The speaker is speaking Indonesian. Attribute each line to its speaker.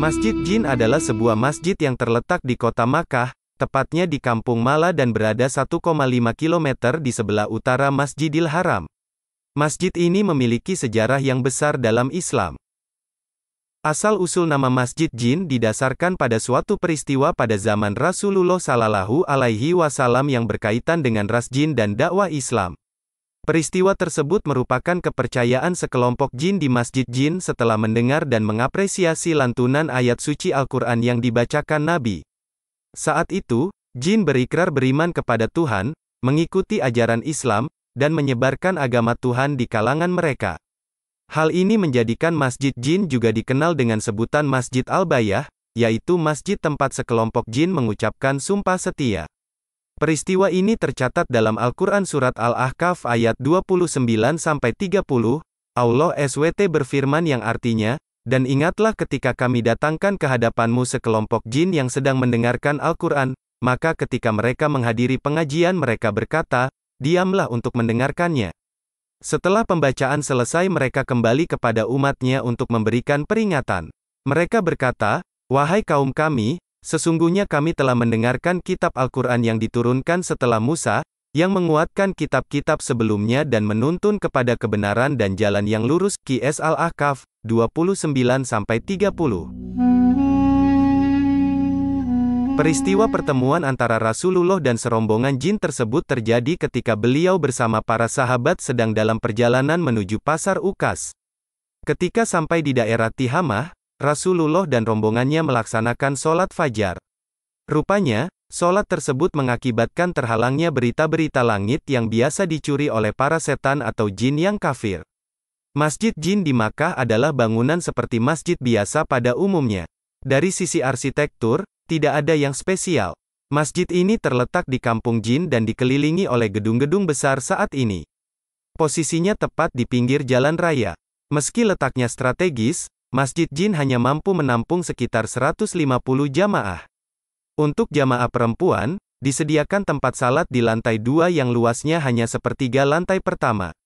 Speaker 1: Masjid Jin adalah sebuah masjid yang terletak di kota Makkah, tepatnya di Kampung Mala dan berada 1,5 km di sebelah utara Masjidil Haram. Masjid ini memiliki sejarah yang besar dalam Islam. Asal-usul nama Masjid Jin didasarkan pada suatu peristiwa pada zaman Rasulullah Shallallahu Alaihi Wasallam yang berkaitan dengan ras jin dan dakwah Islam. Peristiwa tersebut merupakan kepercayaan sekelompok jin di Masjid Jin setelah mendengar dan mengapresiasi lantunan ayat suci Al-Quran yang dibacakan Nabi. Saat itu, jin berikrar beriman kepada Tuhan, mengikuti ajaran Islam, dan menyebarkan agama Tuhan di kalangan mereka. Hal ini menjadikan Masjid Jin juga dikenal dengan sebutan Masjid Al-Bayah, yaitu masjid tempat sekelompok jin mengucapkan sumpah setia. Peristiwa ini tercatat dalam Al-Quran Surat Al-Ahqaf ayat 29-30, Allah SWT berfirman yang artinya, "Dan ingatlah ketika kami datangkan ke hadapanmu sekelompok jin yang sedang mendengarkan Al-Quran, maka ketika mereka menghadiri pengajian mereka berkata, diamlah untuk mendengarkannya. Setelah pembacaan selesai mereka kembali kepada umatnya untuk memberikan peringatan. Mereka berkata, wahai kaum kami, sesungguhnya kami telah mendengarkan kitab Al-Quran yang diturunkan setelah Musa, yang menguatkan kitab-kitab sebelumnya dan menuntun kepada kebenaran dan jalan yang lurus." QS Al-Ahqaf, 29-30. Peristiwa pertemuan antara Rasulullah dan serombongan jin tersebut terjadi ketika beliau bersama para sahabat sedang dalam perjalanan menuju pasar Ukas. Ketika sampai di daerah Tihamah, Rasulullah dan rombongannya melaksanakan sholat fajar. Rupanya, sholat tersebut mengakibatkan terhalangnya berita-berita langit yang biasa dicuri oleh para setan atau jin yang kafir. Masjid Jin di Makkah adalah bangunan seperti masjid biasa pada umumnya. Dari sisi arsitektur, tidak ada yang spesial. Masjid ini terletak di Kampung Jin dan dikelilingi oleh gedung-gedung besar saat ini. Posisinya tepat di pinggir jalan raya. Meski letaknya strategis, Masjid Jin hanya mampu menampung sekitar 150 jamaah. Untuk jamaah perempuan, disediakan tempat salat di lantai 2 yang luasnya hanya sepertiga lantai pertama.